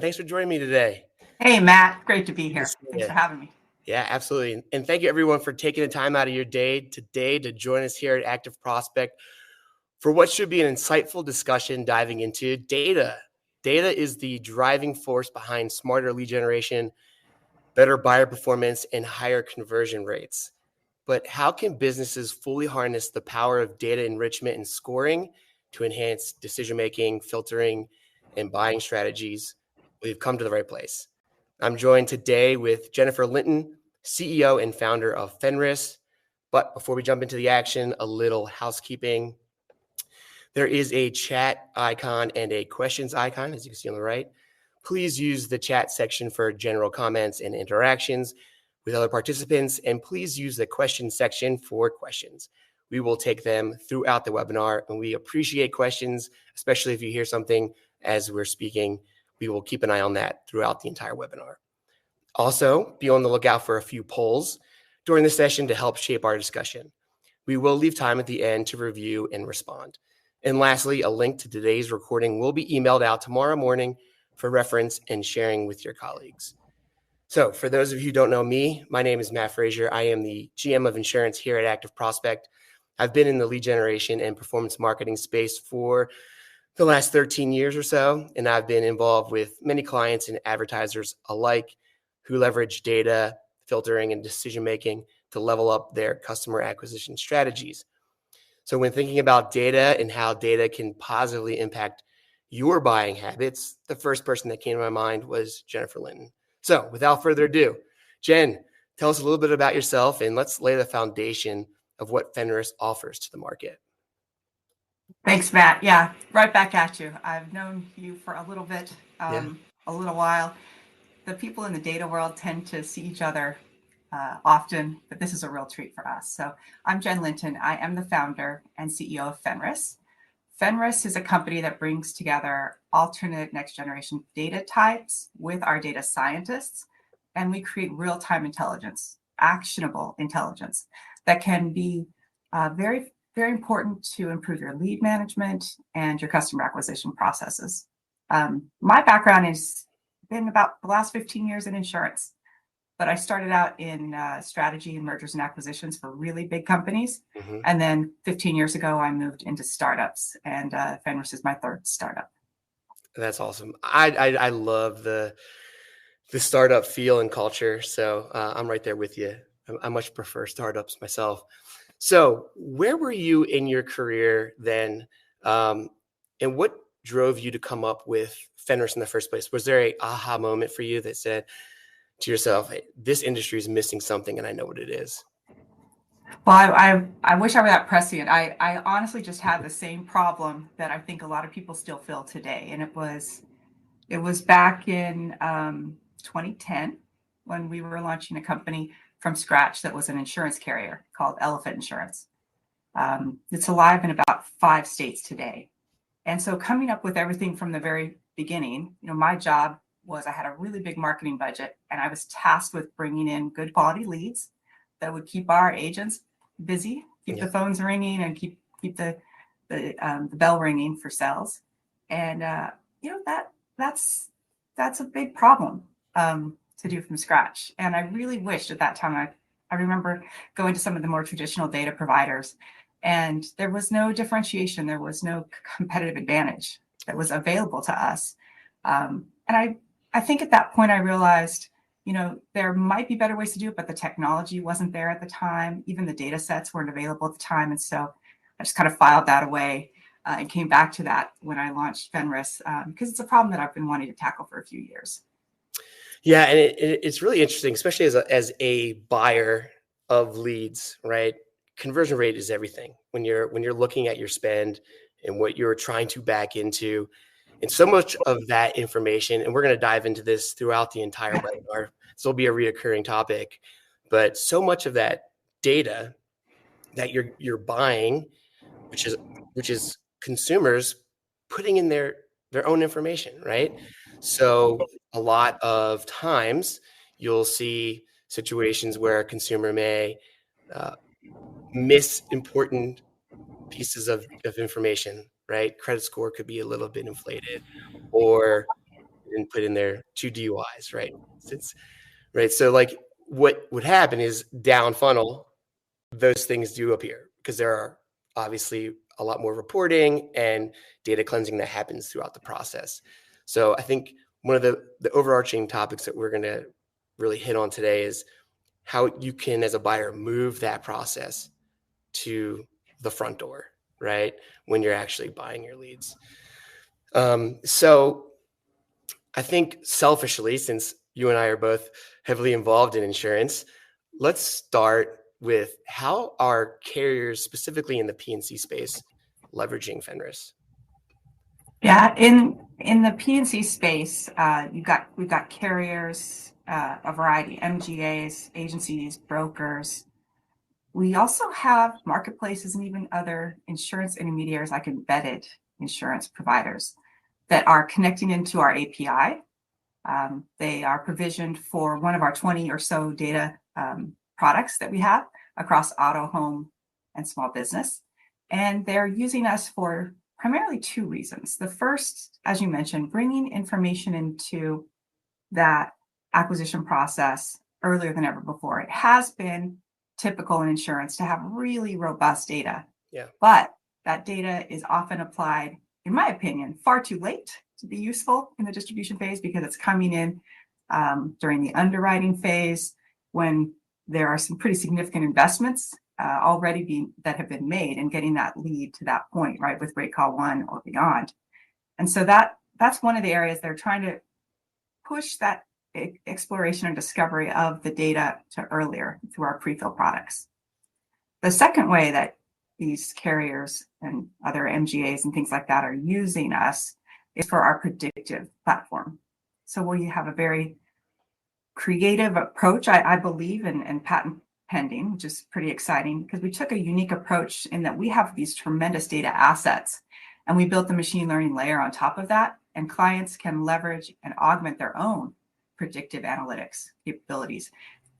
Thanks for joining me today. Hey, Matt. Great to be Good here. to see Thanks you. for having me. Yeah, absolutely. And thank you everyone for taking the time out of your day today to join us here at Active Prospect for what should be an insightful discussion diving into data. Data is the driving force behind smarter lead generation, better buyer performance, and higher conversion rates. But how can businesses fully harness the power of data enrichment and scoring to enhance decision-making, filtering, and buying strategies? We've come to the right place. I'm joined today with Jennifer Linton, CEO and founder of Fenris. But before we jump into the action, a little housekeeping. There is a chat icon and a questions icon, as you can see on the right. Please use the chat section for general comments and interactions with other participants, and please use the questions section for questions. We will take them throughout the webinar, and we appreciate questions, especially if you hear something as we're speaking. We will keep an eye on that throughout the entire webinar. Also, be on the lookout for a few polls during the session to help shape our discussion. We will leave time at the end to review and respond. And lastly, a link to today's recording will be emailed out tomorrow morning for reference and sharing with your colleagues. So for those of you who don't know me, my name is Matt Frazier. I am the GM of insurance here at Active Prospect. I've been in the lead generation and performance marketing space for the last 13 years or so, and I've been involved with many clients and advertisers alike who leverage data, filtering, and decision-making to level up their customer acquisition strategies. So when thinking about data and how data can positively impact your buying habits, the first person that came to my mind was Jennifer Linton. So without further ado, Jen, tell us a little bit about yourself and let's lay the foundation of what Fenris offers to the market. Thanks, Matt. Yeah, right back at you. I've known you for a little bit, a little while. The people in the data world tend to see each other often, but this is a real treat for us. So I'm Jen Linton. I am the founder and CEO of Fenris. Fenris is a company that brings together alternate next generation data types with our data scientists, and we create real-time intelligence, actionable intelligence that can be very, very important to improve your lead management and your customer acquisition processes. My background has been about the last 15 years in insurance, but I started out in strategy and mergers and acquisitions for really big companies. And then 15 years ago, I moved into startups, and Fenris is my third startup. That's awesome. I love the startup feel and culture. So I'm right there with you. I much prefer startups myself. So where were you in your career then? And what drove you to come up with Fenris in the first place? Was there a aha moment for you that said to yourself, hey, this industry is missing something and I know what it is? Well, I wish I were that prescient. I honestly just had the same problem that I think a lot of people still feel today. And it was back in 2010 when we were launching a company from scratch that was an insurance carrier called Elephant Insurance. It's alive in about 5 states today. And so coming up with everything from the very beginning, my job was I had a really big marketing budget, and I was tasked with bringing in good quality leads that would keep our agents busy, keep the phones ringing, and keep the bell ringing for sales. And that's a big problem to do from scratch. And I really wished at that time, I remember going to some of the more traditional data providers, and there was no differentiation. There was no competitive advantage that was available to us. And I think at that point I realized, there might be better ways to do it, but the technology wasn't there at the time. Even the data sets weren't available at the time. And so I just kind of filed that away and came back to that when I launched Fenris, because it's a problem that I've been wanting to tackle for a few years. Yeah, and it's really interesting, especially as a buyer of leads, right? Conversion rate is everything when you're looking at your spend and what you're trying to back into. And so much of that information, and we're going to dive into this throughout the entire webinar. This will be a reoccurring topic, but so much of that data that you're buying, which is consumers putting in their own information, right? So a lot of times you'll see situations where a consumer may miss important pieces of information, right? Credit score could be a little bit inflated, or and put in there 2 DUIs, right? Right. So like what would happen is down funnel, those things do appear because there are obviously a lot more reporting and data cleansing that happens throughout the process. So I think one of the overarching topics that we're going to really hit on today is how you can, as a buyer, move that process to the front door, right? When you're actually buying your leads. So I think selfishly, since you and I are both heavily involved in insurance, let's start with how are carriers, specifically in the P&C space, leveraging Fenris? Yeah, in the P&C space, we've got carriers, a variety, MGAs, agencies, brokers. We also have marketplaces and even other insurance intermediaries like embedded insurance providers that are connecting into our API. They are provisioned for one of our 20 or so data products that we have across auto, home, and small business. And they're using us for primarily 2 reasons. The first, as you mentioned, bringing information into that acquisition process earlier than ever before. It has been typical in insurance to have really robust data. Yeah. But that data is often applied, in my opinion, far too late to be useful in the distribution phase because it's coming in during the underwriting phase when there are some pretty significant investments that have been made and getting that lead to that point, right, with rate call 1 or beyond. And so that's one of the areas they're trying to push that exploration and discovery of the data to earlier through our pre-fill products. The second way that these carriers and other MGAs and things like that are using us is for our predictive platform. So we have a very creative approach, I believe, in patent pending, which is pretty exciting because we took a unique approach in that we have these tremendous data assets and we built the machine learning layer on top of that, and clients can leverage and augment their own predictive analytics capabilities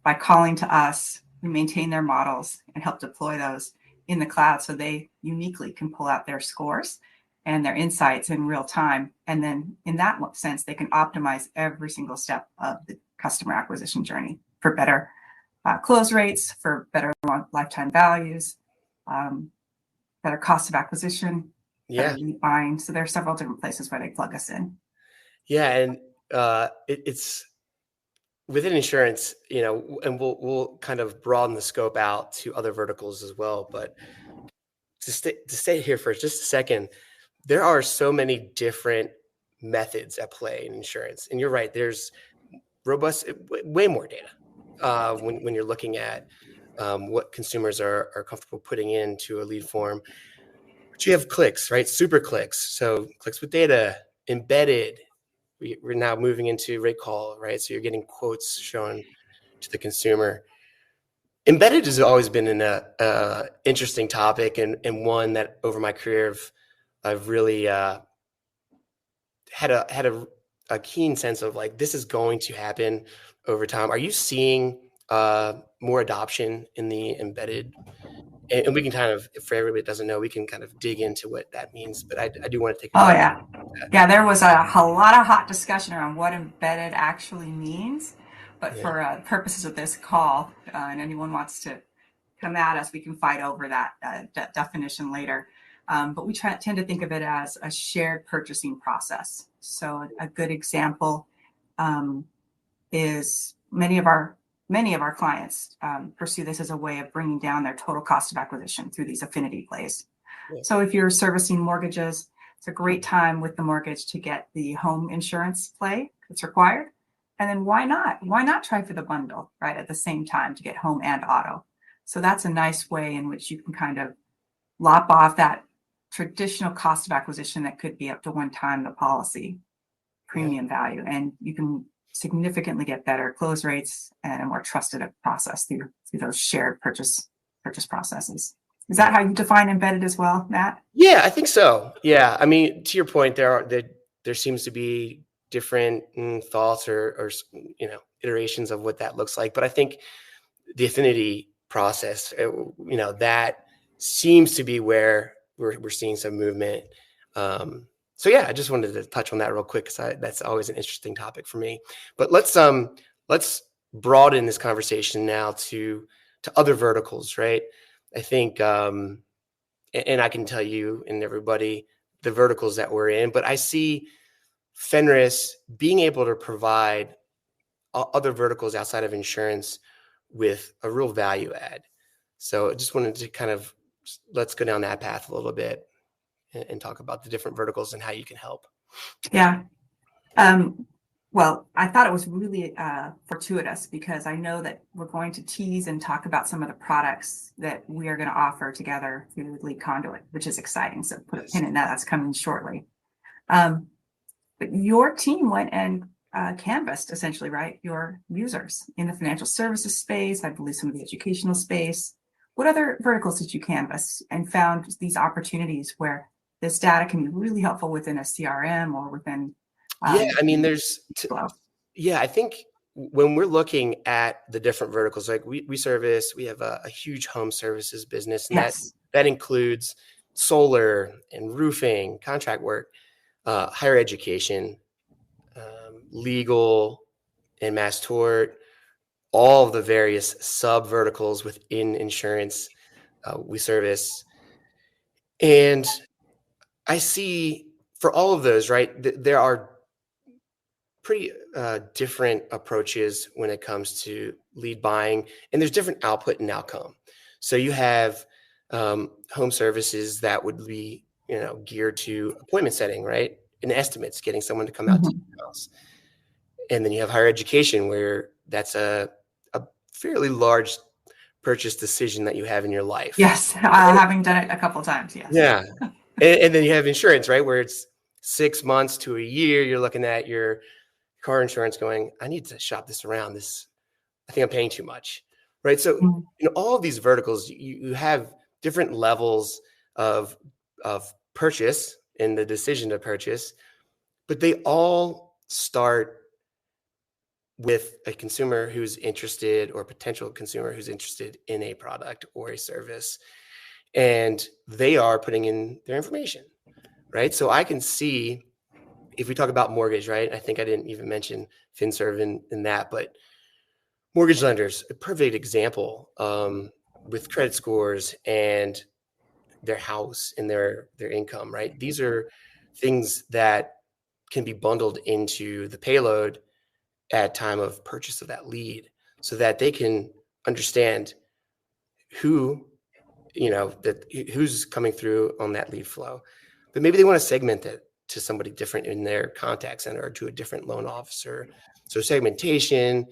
by calling to us. We maintain their models and help deploy those in the cloud so they uniquely can pull out their scores and their insights in real time. And then in that sense, they can optimize every single step of the customer acquisition journey for better close rates, for better lifetime values, better cost of acquisition, better lead buying. So there are several different places where they plug us in. Yeah, and it's within insurance, and we'll kind of broaden the scope out to other verticals as well. But to stay here for just a second, there are so many different methods at play in insurance, and you're right. There's robust, way more data when you're looking at what consumers are comfortable putting into a lead form. But you have clicks, right? Super clicks. So clicks with data, embedded. We're now moving into rate call, right? So you're getting quotes shown to the consumer. Embedded has always been an interesting topic and one that over my career I've really had a keen sense of like, this is going to happen over time. Are you seeing more adoption in the embedded? And we can kind of, for everybody that doesn't know, we can kind of dig into what that means. But I do want to take a minute. Yeah, there was a lot of hot discussion around what embedded actually means. But for purposes of this call, and anyone wants to come at us, we can fight over that definition later. But we tend to think of it as a shared purchasing process. So a good example is many of our clients pursue this as a way of bringing down their total cost of acquisition through these affinity plays. Yeah. So if you're servicing mortgages, it's a great time with the mortgage to get the home insurance play that's required. And then why not? Why not try for the bundle, right, at the same time to get home and auto? So that's a nice way in which you can kind of lop off that traditional cost of acquisition that could be up to 1 time the policy premium value. And you can significantly get better close rates and a more trusted process through those shared purchase processes. Is that how you define embedded as well, Matt? Yeah, I think so. Yeah, I mean, to your point, there seems to be different thoughts or iterations of what that looks like. But I think the affinity process, that seems to be where we're seeing some movement. So yeah, I just wanted to touch on that real quick because that's always an interesting topic for me. But let's broaden this conversation now to other verticals, right? I think, and I can tell you and everybody the verticals that we're in, but I see Fenris being able to provide other verticals outside of insurance with a real value add. So I just wanted to kind of let's go down that path a little bit and talk about the different verticals and how you can help. Yeah. Well, I thought it was really fortuitous because I know that we're going to tease and talk about some of the products that we are going to offer together through LeadConduit, which is exciting. So put a pin in that. That's coming shortly. But your team went and canvassed essentially, right? Your users in the financial services space, I believe some of the educational space. What other verticals did you canvass and found these opportunities where this data can be really helpful within a CRM or within I mean, I think when we're looking at the different verticals, like we have a huge home services business, and that includes solar and roofing, contract work, higher education, legal and mass tort, all of the various sub verticals within insurance we service. And I see for all of those, right, there are pretty different approaches when it comes to lead buying, and there's different output and outcome. So you have home services that would be, geared to appointment setting, right? And estimates, getting someone to come out to your house. And then you have higher education, where that's a fairly large purchase decision that you have in your life. Yes, having done it a couple of times, yes. Yeah. and then you have insurance, right? Where it's 6 months to a year, you're looking at your car insurance going, I need to shop this around. I think I'm paying too much, right? So in all of these verticals, you have different levels of purchase and the decision to purchase, but they all start with a consumer who's interested, or potential consumer who's interested in a product or a service, and they are putting in their information, right? So I can see, if we talk about mortgage, right? I think I didn't even mention FinServ in that, but mortgage lenders, a perfect example, with credit scores and their house and their income, right? These are things that can be bundled into the payload at time of purchase of that lead, so that they can understand who's coming through on that lead flow. But maybe they want to segment it to somebody different in their contact center, or to a different loan officer. So segmentation,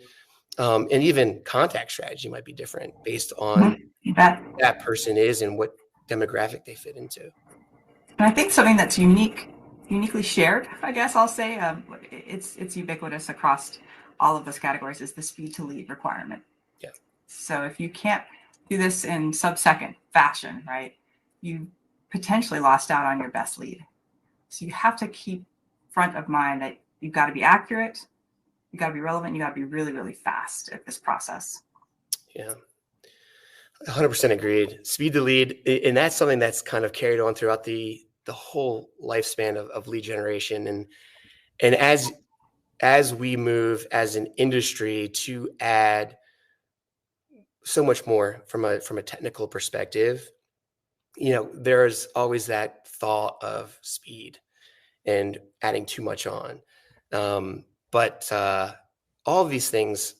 and even contact strategy might be different based on who that person is and what demographic they fit into. And I think something that's uniquely shared, I guess I'll say, it's ubiquitous across all of those categories, is the speed to lead requirement. Yeah. So if you can't do this in sub-second fashion, right, you potentially lost out on your best lead. So you have to keep front of mind that you've got to be accurate, you've got to be relevant, you got to be really, really fast at this process. Yeah. 100% agreed. Speed to lead. And that's something that's kind of carried on throughout the whole lifespan of lead generation. And as we move as an industry to add so much more from a technical perspective, there's always that thought of speed and adding too much on. But all of these things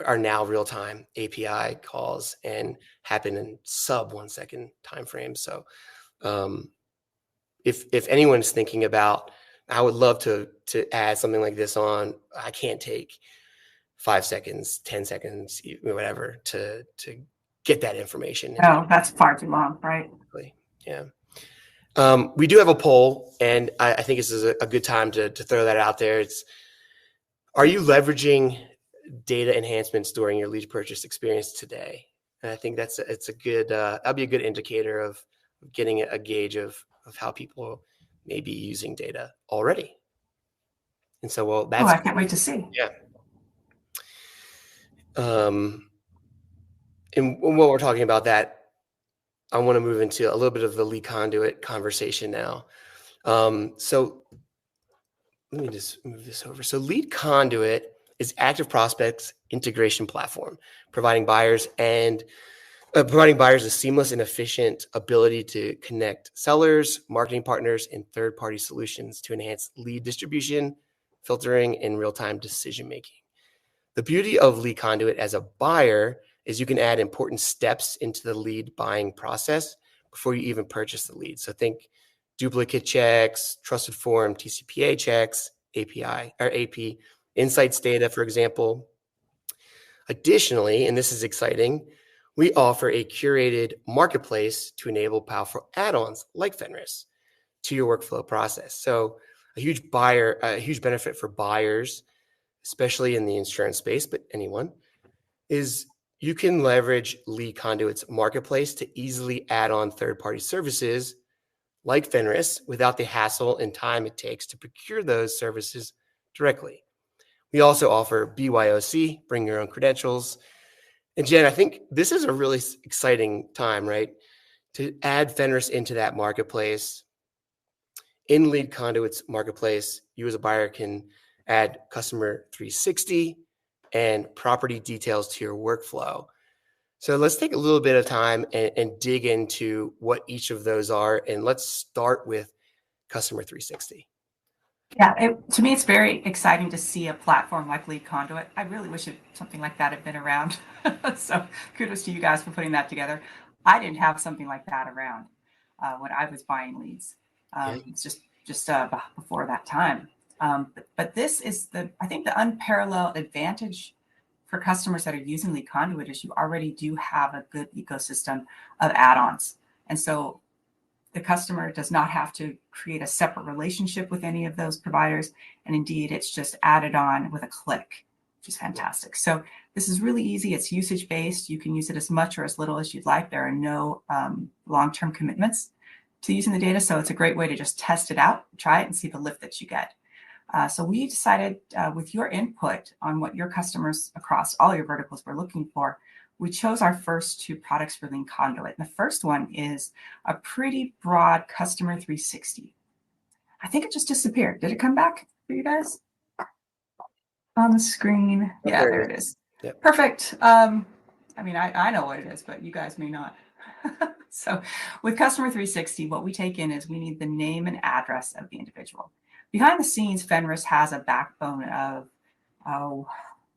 are now real time API calls and happen in sub 1 second time frames. So if anyone's thinking about, I would love to add something like this on, I can't take 5 seconds, 10 seconds, whatever, to get that information. Oh, that's far too long, right? Yeah. We do have a poll, and I think this is a good time to throw that out there. Are you leveraging data enhancements during your lead purchase experience today? And I think that'll be a good indicator of getting a gauge of how people may be using data already. And so, I can't wait to see. Yeah. And while we're talking about that, I want to move into a little bit of the LeadConduit conversation now. So let me just move this over. So LeadConduit is Active Prospect's integration platform, providing buyers a seamless and efficient ability to connect sellers, marketing partners, and third-party solutions to enhance lead distribution, filtering, and real-time decision-making. The beauty of LeadConduit as a buyer is you can add important steps into the lead buying process before you even purchase the lead. So think duplicate checks, trusted form, TCPA checks, API or AP, insights data, for example. Additionally, and this is exciting, we offer a curated marketplace to enable powerful add-ons like Fenris to your workflow process. So a huge benefit for buyers, especially in the insurance space, but anyone, is you can leverage LeadConduit's marketplace to easily add on third-party services like Fenris without the hassle and time it takes to procure those services directly. We also offer BYOC, bring your own credentials. And Jen, I think this is a really exciting time, right? To add Fenris into that marketplace. In LeadConduit's marketplace, you as a buyer can add customer 360 and property details to your workflow. So let's take a little bit of time and dig into what each of those are. And let's start with customer 360. Yeah, to me, it's very exciting to see a platform like LeadConduit. I really wish something like that had been around. So kudos to you guys for putting that together. I didn't have something like that around when I was buying leads. It's just before that time. But this is I think the unparalleled advantage for customers that are using LeadConduit is you already do have a good ecosystem of add-ons. And so the customer does not have to create a separate relationship with any of those providers. And indeed, it's just added on with a click, which is fantastic. So this is really easy. It's usage-based. You can use it as much or as little as you'd like. There are no long-term commitments to using the data. So it's a great way to just test it out, try it, and see the lift that you get. So we decided with your input on what your customers across all your verticals were looking for, we chose our first two products for LeadConduit. And the first one is a pretty broad customer 360. I think it just disappeared. Did it come back for you guys? On the screen. Yeah, there it is. Yep. Perfect. I mean, I know what it is, but you guys may not. So with customer 360, what we take in is we need the name and address of the individual. Behind the scenes, Fenris has a backbone of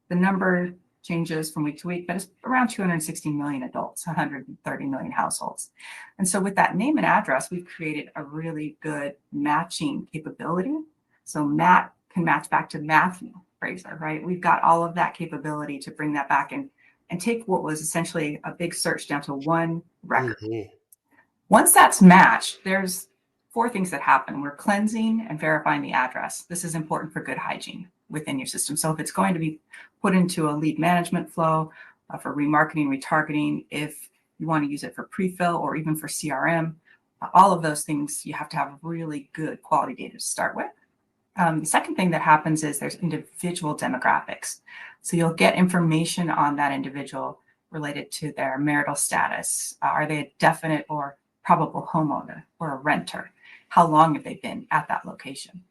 the number changes from week to week, but it's around 260 million adults, 130 million households. And so with that name and address, we've created a really good matching capability. So Matt can match back to Matthew Fraser, right? We've got all of that capability to bring that back and take what was essentially a big search down to one record. Mm-hmm. Once that's matched, there's 4 things that happen. We're cleansing and verifying the address. This is important for good hygiene within your system. So if it's going to be put into a lead management flow for remarketing, retargeting, if you want to use it for pre-fill or even for CRM, all of those things, you have to have really good quality data to start with. The second thing that happens is there's individual demographics. So you'll get information on that individual related to their marital status. Are they a definite or probable homeowner or a renter? How long have they been at that location?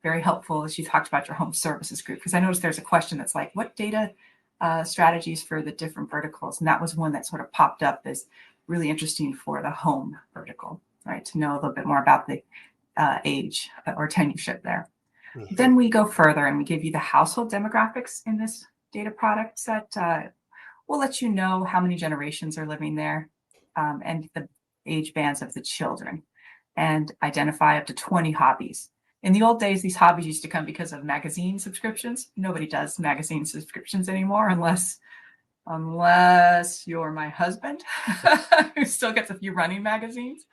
Very helpful as you talked about your home services group, because I noticed there's a question that's like, what data strategies for the different verticals? And that was one that sort of popped up as really interesting for the home vertical, right? To know a little bit more about the age or tenureship there. Mm-hmm. Then we go further and we give you the household demographics in this data product set. We'll let you know how many generations are living there and the age bands of the children, and identify up to 20 hobbies. In the old days, these hobbies used to come because of magazine subscriptions. Nobody does magazine subscriptions anymore unless you're my husband, who still gets a few running magazines.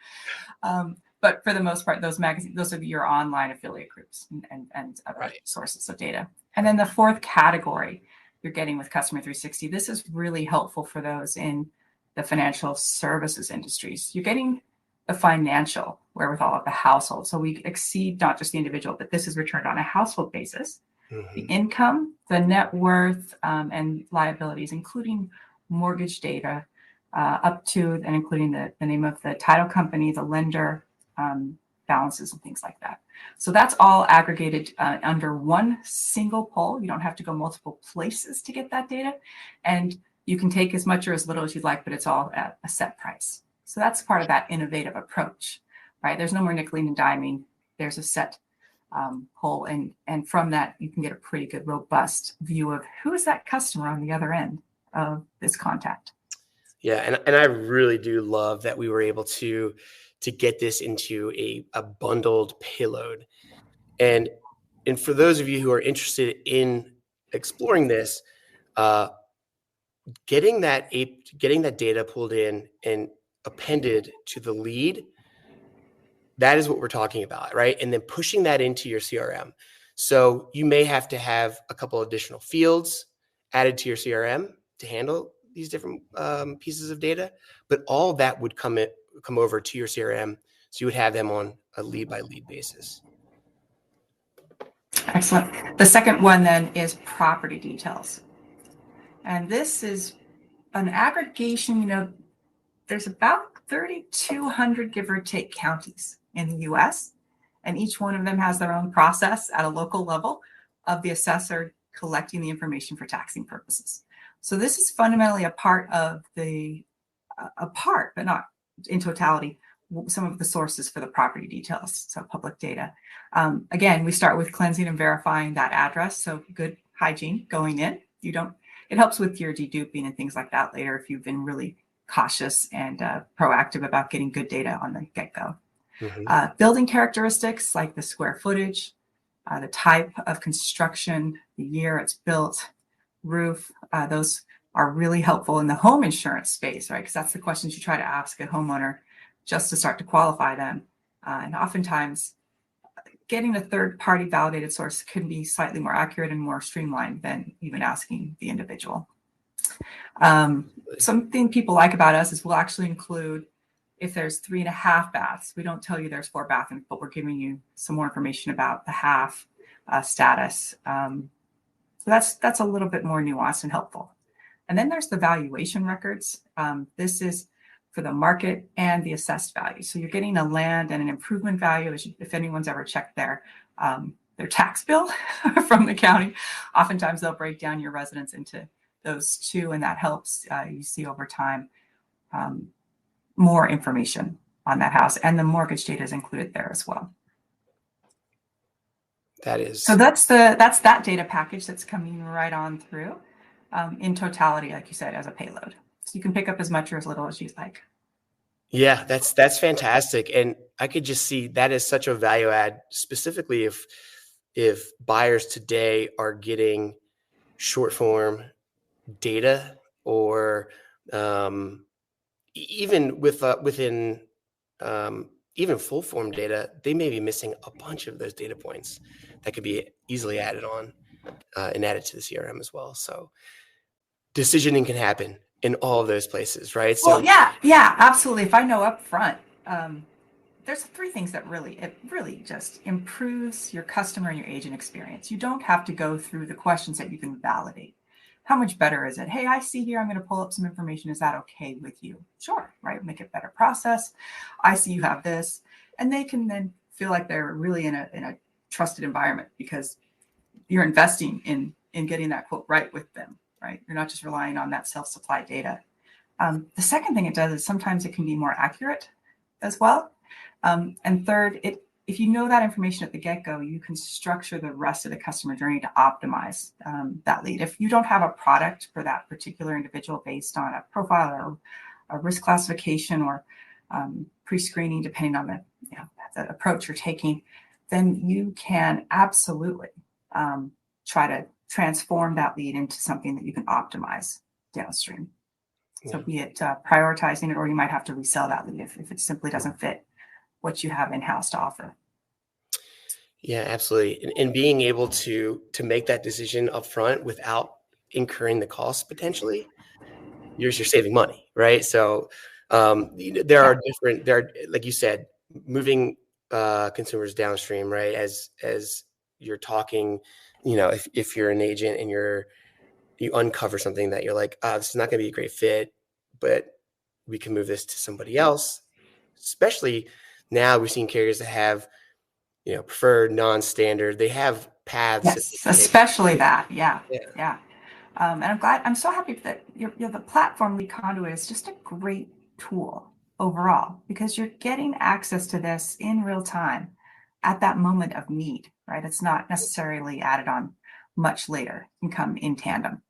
But for the most part, those are your online affiliate groups and other sources of data. And then the fourth category you're getting with Customer 360, this is really helpful for those in the financial services industries. You're getting the financial wherewithal of the household. So we exceed not just the individual, but this is returned on a household basis. Mm-hmm. The income, the net worth, and liabilities, including mortgage data, up to and including the name of the title company, the lender, balances and things like that. So that's all aggregated under one single poll. You don't have to go multiple places to get that data. And you can take as much or as little as you'd like, but it's all at a set price. So that's part of that innovative approach, right? There's no more nickeling and diming. There's a set poll. And from that, you can get a pretty good, robust view of who is that customer on the other end of this contact. Yeah, and I really do love that we were able to get this into a bundled payload. And for those of you who are interested in exploring this, getting that data pulled in and appended to the lead, that is what we're talking about, right? And then pushing that into your CRM. So you may have to have a couple additional fields added to your CRM to handle these different pieces of data, but all of that would come over to your CRM. So you would have them on a lead by lead basis. Excellent. The second one then is property details. And this is an aggregation, there's about 3,200 give or take counties in the US, and each one of them has their own process at a local level of the assessor collecting the information for taxing purposes. So this is fundamentally a part, but not in totality, some of the sources for the property details, so public data. Again, we start with cleansing and verifying that address, so good hygiene going in. It helps with your deduping and things like that later if you've been really cautious and proactive about getting good data on the get-go. Mm-hmm. Building characteristics like the square footage, the type of construction, the year it's built, roof, those are really helpful in the home insurance space, right? Because that's the questions you try to ask a homeowner just to start to qualify them. And oftentimes, getting a third-party validated source can be slightly more accurate and more streamlined than even asking the individual. Something people like about us is we'll actually include if there's 3.5 baths. We don't tell you there's 4 bathrooms, but we're giving you some more information about the half status. So that's a little bit more nuanced and helpful. And then there's the valuation records. This is for the market and the assessed value. So you're getting a land and an improvement value. If anyone's ever checked their tax bill from the county, oftentimes they'll break down your residence into those two, and that helps you see over time more information on that house, and the mortgage data is included there as well. So that's that data package that's coming right on through in totality, like you said, as a payload. So you can pick up as much or as little as you'd like. Yeah, that's fantastic. And I could just see that as such a value add, specifically if buyers today are getting short form data, or even within even full form data, they may be missing a bunch of those data points that could be easily added on and added to the CRM as well. So decisioning can happen in all of those places, right? Well, yeah, absolutely. If I know up front, there's 3 things that really just improves your customer and your agent experience. You don't have to go through the questions that you can validate. How much better is it? Hey, I see here, I'm going to pull up some information. Is that okay with you? Sure, right? Make it better process. I see you have this. And they can then feel like they're really in a trusted environment because you're investing in getting that quote right with them, right? You're not just relying on that self-supply data. The second thing it does is sometimes it can be more accurate as well. And third, if you know that information at the get-go, you can structure the rest of the customer journey to optimize that lead. If you don't have a product for that particular individual based on a profile or a risk classification or pre-screening, depending on the approach you're taking, then you can absolutely try to transform that lead into something that you can optimize downstream. Yeah. So be it prioritizing it, or you might have to resell that lead if it simply doesn't fit what you have in-house to offer. Yeah, absolutely. And being able to make that decision up front without incurring the costs potentially, you're saving money, right? So there are like you said, moving consumers downstream, right? As you're talking, if you're an agent and you uncover something that you're like, this is not going to be a great fit, but we can move this to somebody else. Especially Now we've seen carriers that have, preferred, non-standard. They have paths. Yes, especially that. Yeah. Yeah. Yeah. And I'm so happy that the platform LeadConduit is just a great tool overall, because you're getting access to this in real time at that moment of need, right? It's not necessarily added on much later and come in tandem.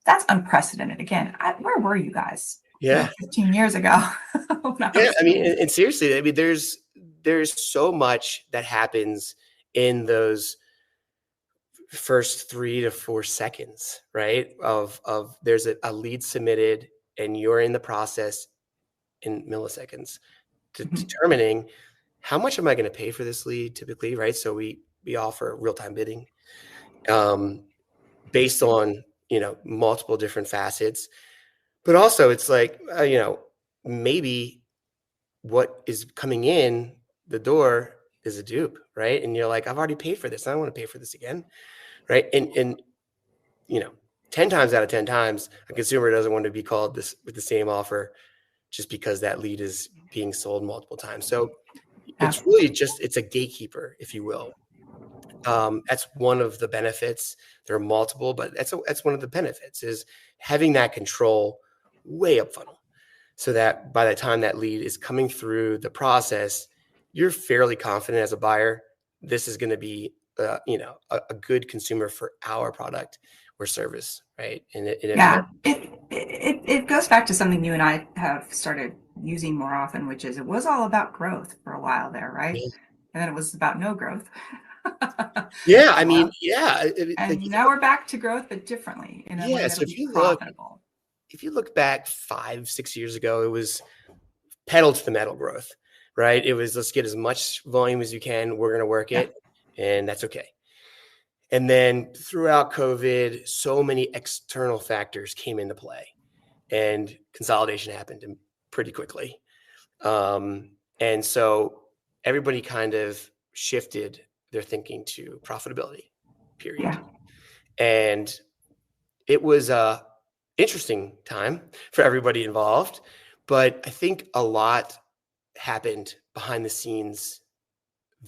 That's unprecedented. Again, where were you guys? Yeah. 15 years ago. Yeah. I mean, and seriously, I mean, there's so much that happens in those first 3 to 4 seconds, right? Of there's a lead submitted and you're in the process in milliseconds to determining how much am I going to pay for this lead typically, right? So we offer real-time bidding based on, multiple different facets, but also it's like, maybe what is coming in the door is a dupe, right? And you're like, I've already paid for this. I don't want to pay for this again. Right. And 10 times out of 10 times, a consumer doesn't want to be called this with the same offer just because that lead is being sold multiple times. So it's really it's a gatekeeper, if you will. That's one of the benefits. There are multiple, but that's one of the benefits is having that control way up funnel so that by the time that lead is coming through the process, you're fairly confident as a buyer, this is going to be a good consumer for our product or service, right? And it goes back to something you and I have started using more often, which is it was all about growth for a while there, right? Yeah. And then it was about no growth. Yeah, I mean, yeah. And now we're back to growth, but differently in a way that'll be profitable. If you look back 5-6 years ago, it was pedal to the metal growth, right? It was let's get as much volume as you can. We're going to work it. And that's okay. And then throughout COVID, so many external factors came into play and consolidation happened pretty quickly. And so everybody kind of shifted their thinking to profitability, period. Yeah. And it was a interesting time for everybody involved, but I think a lot happened behind the scenes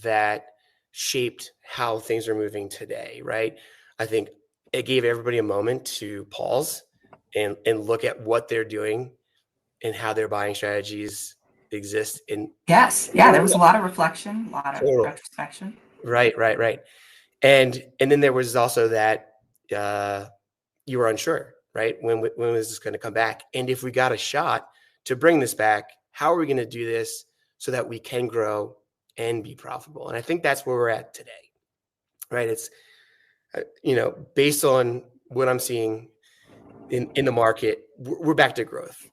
that shaped how things are moving today, right? I think it gave everybody a moment to pause and look at what they're doing and how their buying strategies exist. Yes. Yeah. There was a lot of reflection, a lot of retrospection. Right. And then there was also that you were unsure, right? When was this going to come back? And if we got a shot to bring this back, how are we going to do this so that we can grow and be profitable? And I think that's where we're at today, right? It's, based on what I'm seeing in the market, we're back to growth.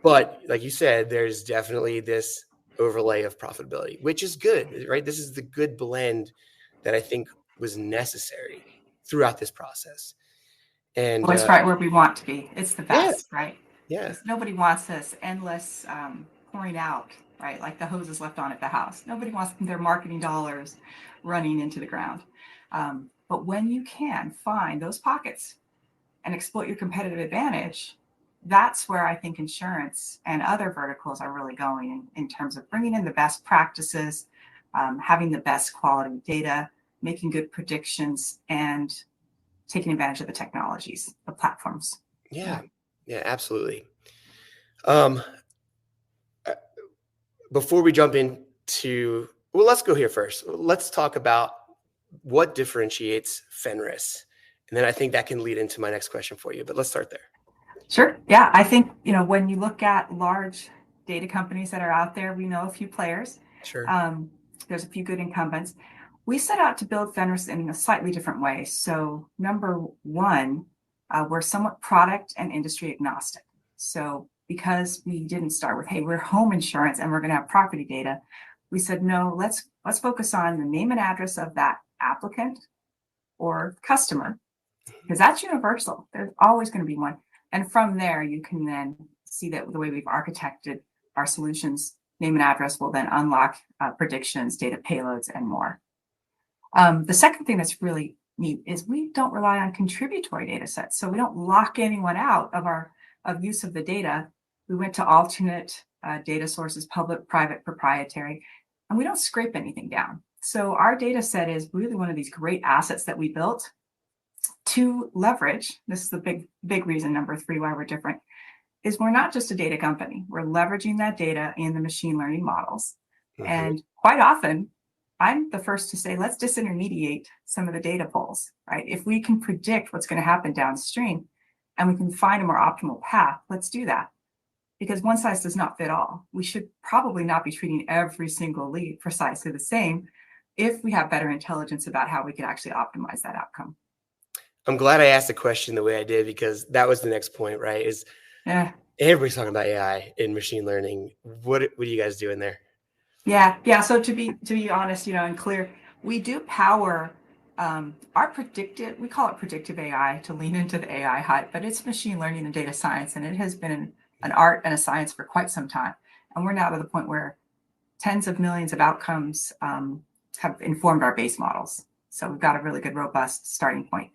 But like you said, there's definitely this overlay of profitability, which is good, right? This is the good blend that I think was necessary throughout this process. And it's right where we want to be. It's the best, right? Yeah. Nobody wants this endless pouring out, right? Like the hoses left on at the house. Nobody wants their marketing dollars running into the ground. But when you can find those pockets and exploit your competitive advantage, that's where I think insurance and other verticals are really going in terms of bringing in the best practices, having the best quality data, making good predictions, and taking advantage of the technologies, the platforms. Yeah, absolutely. Before we jump into, let's go here first. Let's talk about what differentiates Fenris. And then I think that can lead into my next question for you, but let's start there. Sure. Yeah. I think, when you look at large data companies that are out there, we know a few players. Sure. There's a few good incumbents. We set out to build Fenris in a slightly different way. So number one, we're somewhat product and industry agnostic. So because we didn't start with, hey, we're home insurance and we're going to have property data, we said, no, let's focus on the name and address of that applicant or customer, because that's universal. There's always going to be one. And from there, you can then see that the way we've architected our solutions, name and address will then unlock predictions, data payloads, and more. The second thing that's really neat is we don't rely on contributory data sets. So we don't lock anyone out of use of the data We went to alternate data sources, public, private, proprietary, and we don't scrape anything down. So our data set is really one of these great assets that we built to leverage. This is the big reason, number 3, why we're different, is we're not just a data company. We're leveraging that data in the machine learning models. And quite often, I'm the first to say, let's disintermediate some of the data pulls, right? If we can predict what's going to happen downstream and we can find a more optimal path, let's do that. Because one size does not fit all. We should probably not be treating every single lead precisely the same if we have better intelligence about how we could actually optimize that outcome. I'm glad I asked the question the way I did, because that was the next point, right? Is everybody's talking about AI and machine learning. What are you guys doing there? Yeah. So to be honest, and clear, we do power our predictive. We call it predictive AI to lean into the AI hype, but it's machine learning and data science, and it has been an art and a science for quite some time. And we're now to the point where tens of millions of outcomes have informed our base models. So we've got a really good, robust starting point.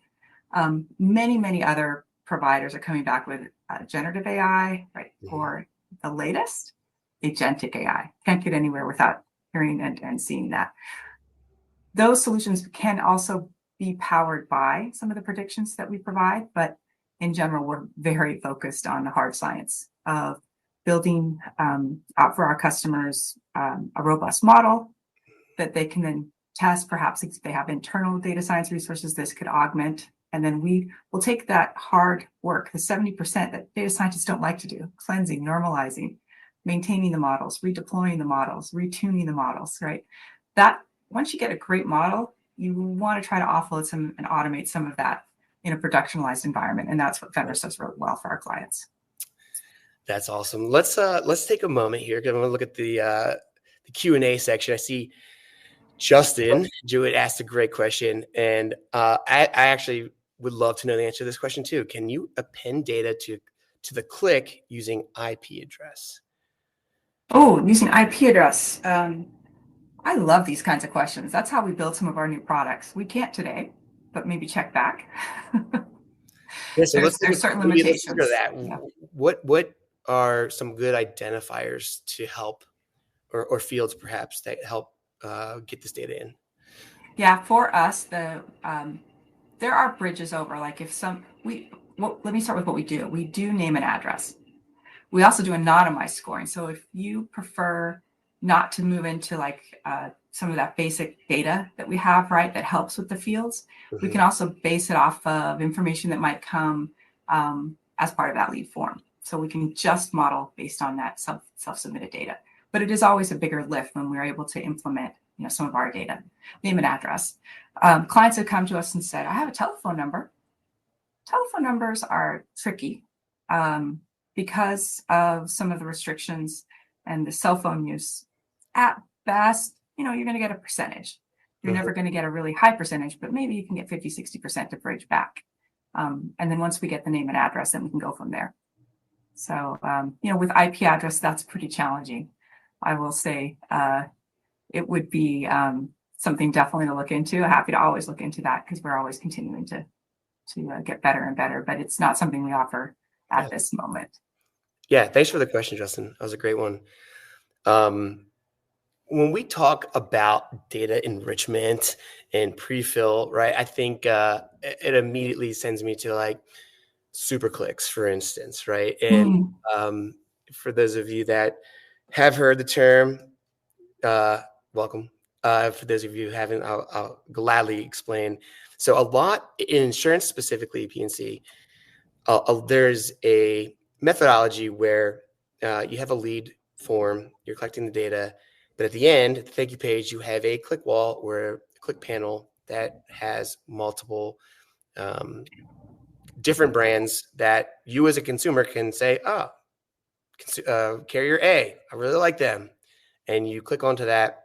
Many other providers are coming back with generative AI, right? Or the latest, agentic AI. Can't get anywhere without hearing and seeing that. Those solutions can also be powered by some of the predictions that we provide, but in general, we're very focused on the hard science of building out for our customers a robust model that they can then test. Perhaps if they have internal data science resources, this could augment. And then we will take that hard work, the 70% that data scientists don't like to do, cleansing, normalizing, maintaining the models, redeploying the models, retuning the models, right? That once you get a great model, you want to try to offload some and automate some of that in a productionalized environment. And that's what Fenris does really well for our clients. That's awesome. Let's take a moment here, because I'm going to look at the Q&A section. I see Justin Jewett asked a great question, and I actually would love to know the answer to this question too. Can you append data to the click using IP address? Oh, using IP address. I love these kinds of questions. That's how we build some of our new products. We can't today, but maybe check back. Yeah, so there's certain limitations. Let's that. Yeah. What are some good identifiers to help, or fields perhaps, that help get this data in? Yeah, for us, there are bridges over. Like if let me start with what we do. We do name an address. We also do anonymized scoring. So if you prefer not to move into like some of that basic data that we have, right, that helps with the fields, we can also base it off of information that might come as part of that lead form. So we can just model based on that self-submitted data. But it is always a bigger lift when we're able to implement some of our data, name and address. Clients have come to us and said, I have a telephone number. Telephone numbers are tricky because of some of the restrictions and the cell phone use. At best, you're going to get a percentage. You're never going to get a really high percentage, but maybe you can get 50, 60% to bridge back. And then once we get the name and address, then we can go from there. So, with IP address, that's pretty challenging. I will say it would be something definitely to look into. I'm happy to always look into that, because we're always continuing to get better and better, but it's not something we offer at this moment. Yeah, thanks for the question, Justin. That was a great one. When we talk about data enrichment and pre-fill, right, I think it immediately sends me to like super clicks, for instance, right? And for those of you that have heard the term, welcome. For those of you who haven't, I'll gladly explain. So a lot in insurance, specifically P&C, there's a methodology where you have a lead form, you're collecting the data, but at the end, at the thank you page, you have a click wall or a click panel that has multiple different brands that you as a consumer can say, carrier A, I really like them. And you click onto that.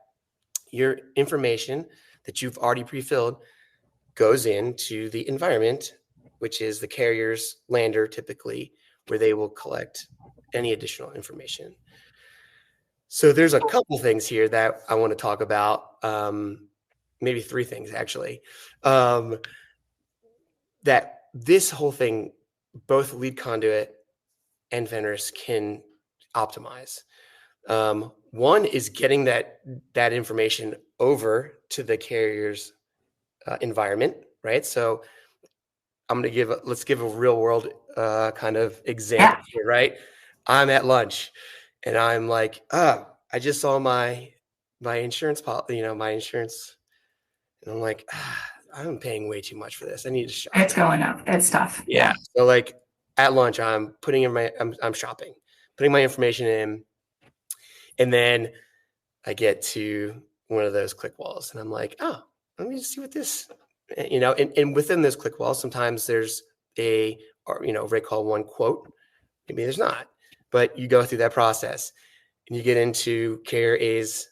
Your information that you've already pre-filled goes into the environment, which is the carrier's lander typically, where they will collect any additional information. So there's a couple things here that I want to talk about, maybe 3 things actually, that this whole thing, both LeadConduit and Fenris can optimize. One is getting that information over to the carrier's environment, right? So let's give a real world kind of example here, right? I'm at lunch and I'm like, I just saw my insurance policy, my insurance, and I'm like, I'm paying way too much for this. I need to shop. It's going up. It's tough. Yeah. So like at lunch, I'm shopping, putting my information in, and then I get to one of those click walls and I'm like, let me just see what this, and within those click walls, sometimes there's what they call one quote. Maybe there's not, but you go through that process and you get into carrier A's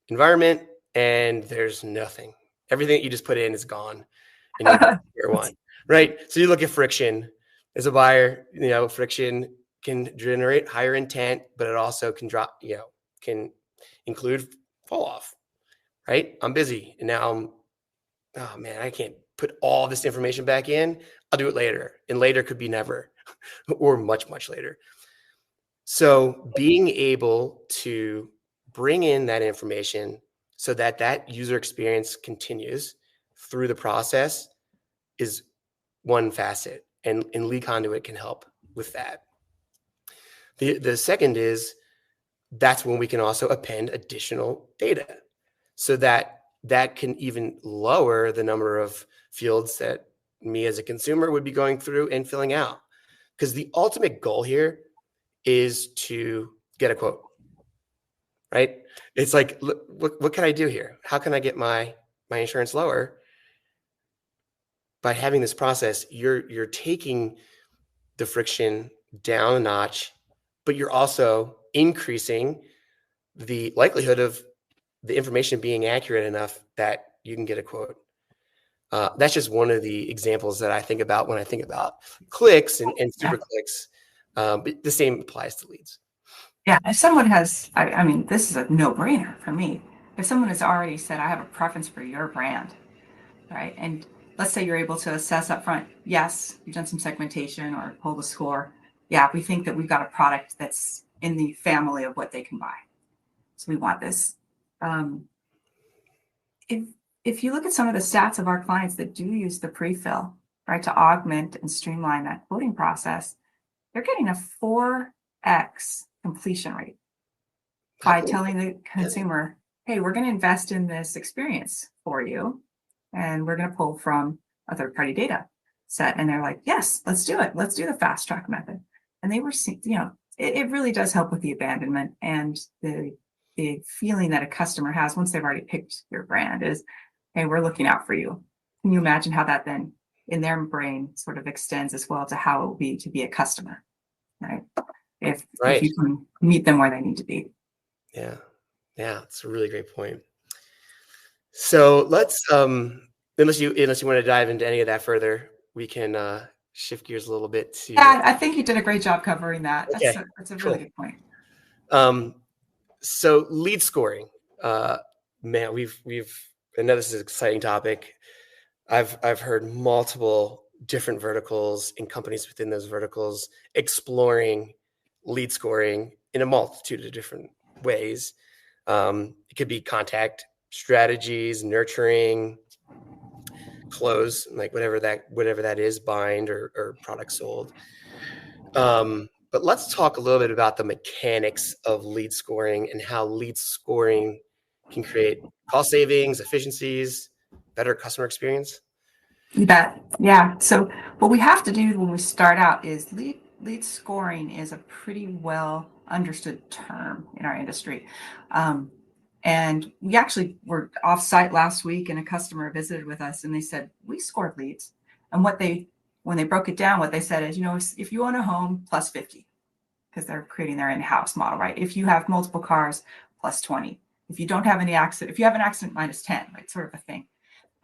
environment and there's nothing. Everything that you just put in is gone. And you get carrier one, right? So you look at friction as a buyer, friction can generate higher intent, but it also can can include fall off, right? I'm busy and now I can't put all this information back in. I'll do it later. And later could be never or much, much later. So being able to bring in that information so that user experience continues through the process is one facet. And LeadConduit can help with that. The second is that's when we can also append additional data so that can even lower the number of fields that me as a consumer would be going through and filling out. Because the ultimate goal here is to get a quote, right? It's like, look, what can I do here? How can I get my insurance lower? By having this process, you're taking the friction down a notch, but you're also increasing the likelihood of the information being accurate enough that you can get a quote. That's just one of the examples that I think about when I think about clicks and super clicks. But the same applies to leads. Yeah, if someone has, I mean, this is a no-brainer for me. If someone has already said, I have a preference for your brand, right? And let's say you're able to assess up front, yes, you've done some segmentation or pull the score. Yeah, we think that we've got a product that's in the family of what they can buy. So we want this. If you look at some of the stats of our clients that do use the pre-fill, right, to augment and streamline that quoting process, they're getting a 4x completion rate by telling the consumer, hey, we're going to invest in this experience for you, and we're going to pull from a third-party data set. And they're like, yes, let's do it. Let's do the fast track method. And they were, it really does help with the abandonment and the feeling that a customer has once they've already picked your brand is, hey, we're looking out for you. Can you imagine how that then in their brain sort of extends as well to how it will be to be a customer, right? If you can meet them where they need to be. Yeah, it's a really great point. So let's, unless you want to dive into any of that further, we can shift gears a little bit to. Yeah, I think you did a great job covering that. Okay, that's a really good point. So lead scoring, man, I know this is an exciting topic. I've heard multiple different verticals and companies within those verticals exploring lead scoring in a multitude of different ways. It could be contact strategies, nurturing, close, like whatever that is, bind or product sold. But let's talk a little bit about the mechanics of lead scoring and how lead scoring can create cost savings, efficiencies, better customer experience. You bet. Yeah. So what we have to do when we start out is lead scoring is a pretty well understood term in our industry. And we actually were off-site last week and a customer visited with us and they said, we scored leads. And when they broke it down, what they said is, if you own a home, plus 50, because they're creating their in-house model, right? If you have multiple cars, plus 20. If you don't have any accident, if you have an accident, minus 10, right? Sort of a thing.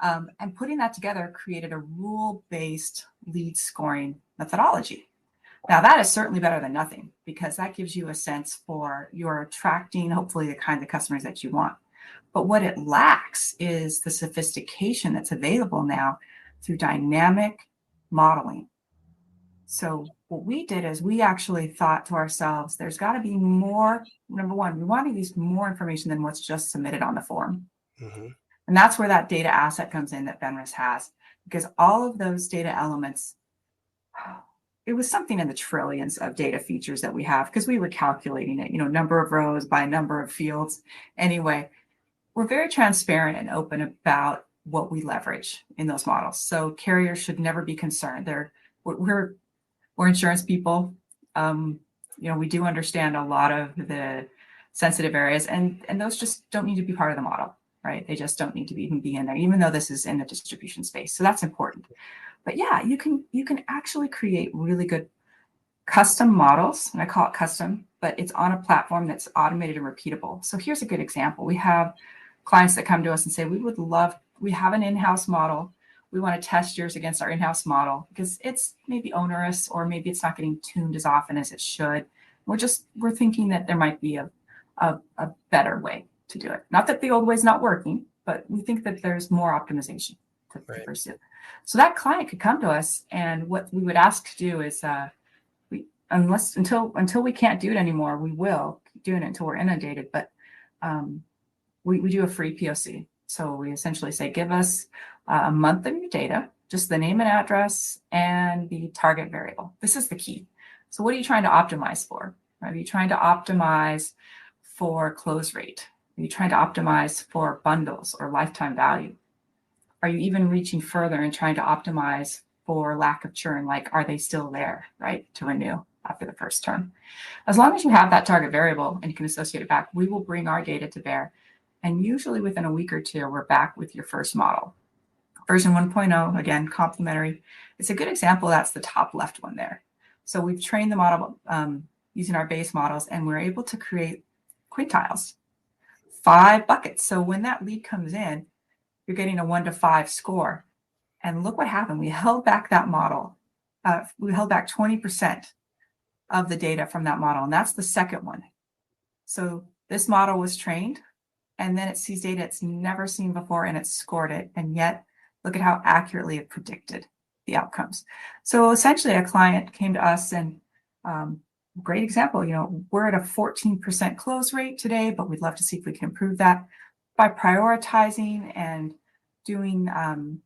And putting that together created a rule-based lead scoring methodology. Now that is certainly better than nothing because that gives you a sense for you're attracting hopefully the kind of customers that you want. But what it lacks is the sophistication that's available now through dynamic modeling. So what we did is we actually thought to ourselves, there's got to be more. Number one, we want to use more information than what's just submitted on the form. Mm-hmm. And that's where that data asset comes in that Fenris has, because all of those data elements, it was something in the trillions of data features that we have, because we were calculating it, number of rows by number of fields. Anyway, we're very transparent and open about what we leverage in those models. So carriers should never be concerned. We're insurance people. We do understand a lot of the sensitive areas, and those just don't need to be part of the model, right? They just don't need to even be in there, even though this is in the distribution space. So that's important. But yeah, you can actually create really good custom models, and I call it custom, but it's on a platform that's automated and repeatable. So here's a good example. We have clients that come to us and say, we have an in-house model. We want to test yours against our in-house model because it's maybe onerous, or maybe it's not getting tuned as often as it should. We're thinking that there might be a better way to do it. Not that the old way is not working, but we think that there's more optimization to pursue. So that client could come to us, and what we would ask to do is, until we can't do it anymore, we will keep doing it until we're inundated. But we do a free POC. So we essentially say, give us a month of your data, just the name and address and the target variable. This is the key. So what are you trying to optimize for? Are you trying to optimize for close rate? Are you trying to optimize for bundles or lifetime value? Are you even reaching further and trying to optimize for lack of churn? Like, are they still there, right, to renew after the first term? As long as you have that target variable and you can associate it back, we will bring our data to bear. And usually within a week or two, we're back with your first model. Version 1.0, again, complementary. It's a good example. That's the top left one there. So we've trained the model using our base models, and we're able to create quintiles, 5 buckets. So when that lead comes in, you're getting a 1 to 5 score. And look what happened. We held back that model. We held back 20% of the data from that model. And that's the second one. So this model was trained, and then it sees data it's never seen before, and it scored it. And yet, look at how accurately it predicted the outcomes. So essentially, a client came to us, and great example, we're at a 14% close rate today, but we'd love to see if we can improve that by prioritizing and doing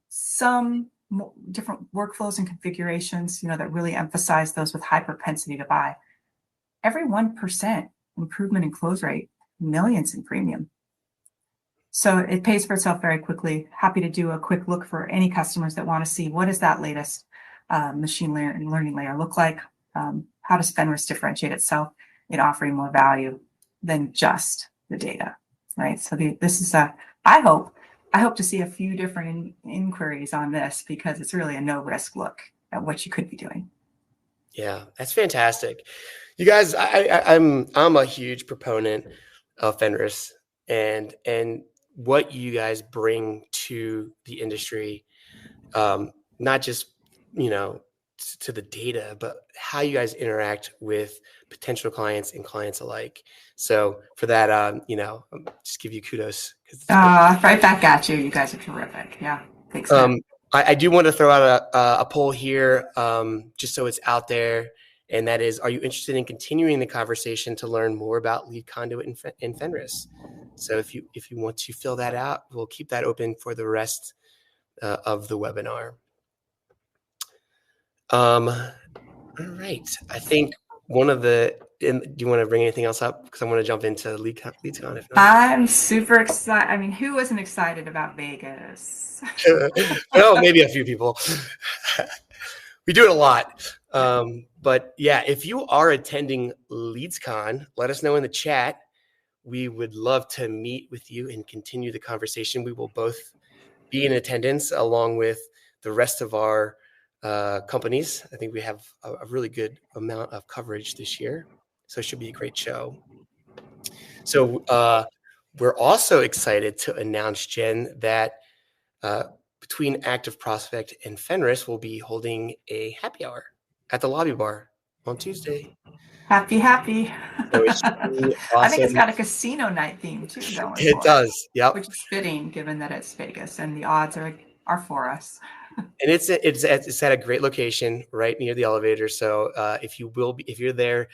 some different workflows and configurations, that really emphasize those with high propensity to buy. Every 1% improvement in close rate, millions in premium. So it pays for itself very quickly. Happy to do a quick look for any customers that want to see what does that latest machine learning layer look like. How does Fenris differentiate itself in offering more value than just the data, right? So this is I hope to see a few different inquiries on this, because it's really a no-risk look at what you could be doing. Yeah, that's fantastic. You guys, I'm a huge proponent of Fenris and what you guys bring to the industry, not just to the data, but how you guys interact with potential clients and clients alike. So for that, just give you kudos. Right back at you. You guys are terrific. Yeah, thanks. I do want to throw out a poll here, just so it's out there, and that is: are you interested in continuing the conversation to learn more about LeadConduit and Fenris? So if you want to fill that out, we'll keep that open for the rest of the webinar. All right. I think do you want to bring anything else up? Because I want to jump into LeadCon. If not. I'm super excited. I mean, who wasn't excited about Vegas? Well, maybe a few people. We do it a lot. But yeah, if you are attending LeadCon, let us know in the chat. We would love to meet with you and continue the conversation. We will both be in attendance along with the rest of our companies. I think we have a really good amount of coverage this year, so it should be a great show. So we're also excited to announce, Jen, that between Active Prospect and Fenris, we'll be holding a happy hour at the lobby bar on Tuesday. Happy. So awesome. I think it's got a casino night theme too going. It does, yeah. Which is fitting given that it's Vegas and the odds are for us. And it's at a great location right near the elevator. So if you're there,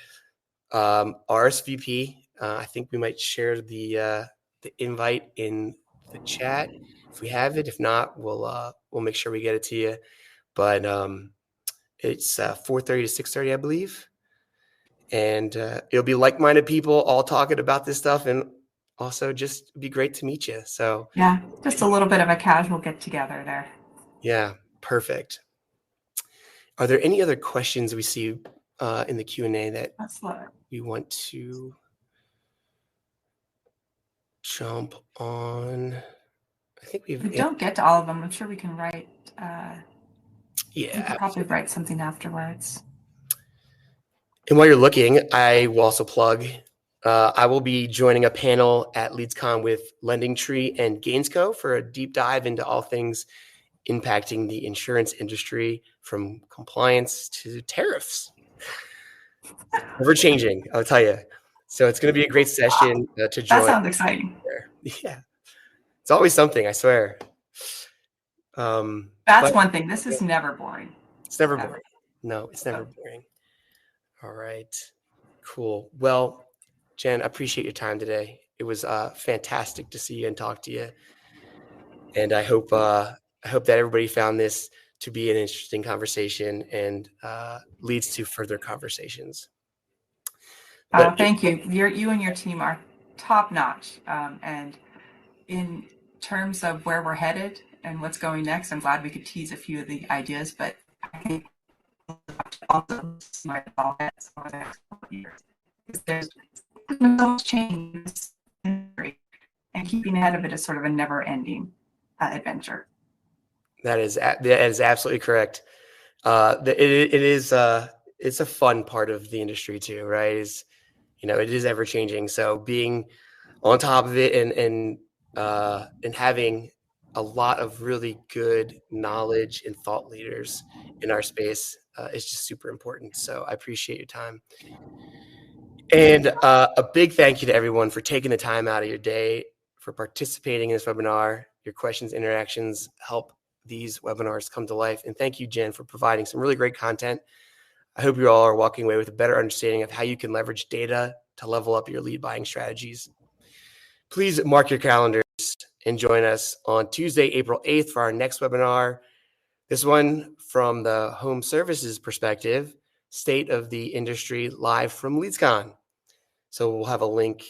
RSVP. I think we might share the invite in the chat if we have it. If not, we'll make sure we get it to you. But it's 4:30 to 6:30, I believe, and it'll be like-minded people all talking about this stuff, and also just be great to meet you. So yeah, just a little bit of a casual get together there. yeah, perfect. Are there any other questions we see in the Q&A that we want to jump on? I think we don't get to all of them. I'm sure we can write. Yeah, we could probably write something afterwards. And while you're looking, I will also plug. I will be joining a panel at LeadCon with LendingTree and Gainsco for a deep dive into all things impacting the insurance industry, from compliance to tariffs. Ever changing, I'll tell you. So it's going to be a great session to join. That sounds exciting. Yeah, it's always something, I swear. That's one thing. This is never boring. It's never boring. No, it's never boring. All right, cool. Well, Jen, I appreciate your time today. It was fantastic to see you and talk to you. And I hope that everybody found this to be an interesting conversation and leads to further conversations. Thank you. You and your team are top notch. And in terms of where we're headed and what's going next, I'm glad we could tease a few of the ideas, but I think also smart about that over the next couple of years. Because there's so much change, and keeping ahead of it is sort of a never-ending adventure. That is absolutely correct. It's a fun part of the industry too, right? It is ever changing. So being on top of it and having a lot of really good knowledge and thought leaders in our space is just super important. So I appreciate your time. And a big thank you to everyone for taking the time out of your day, for participating in this webinar. Your questions, interactions help these webinars come to life. And thank you, Jen, for providing some really great content. I hope you all are walking away with a better understanding of how you can leverage data to level up your lead buying strategies. Please mark your calendars and join us on Tuesday, April 8th for our next webinar. This one from the home services perspective, state of the industry, live from LeadCon. So we'll have a link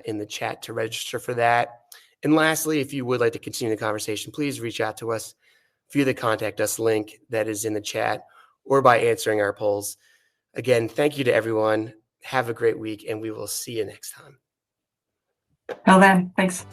in the chat to register for that. And lastly, if you would like to continue the conversation, please reach out to us via the contact us link that is in the chat or by answering our polls. Again, thank you to everyone. Have a great week, and we will see you next time. Till then, thanks.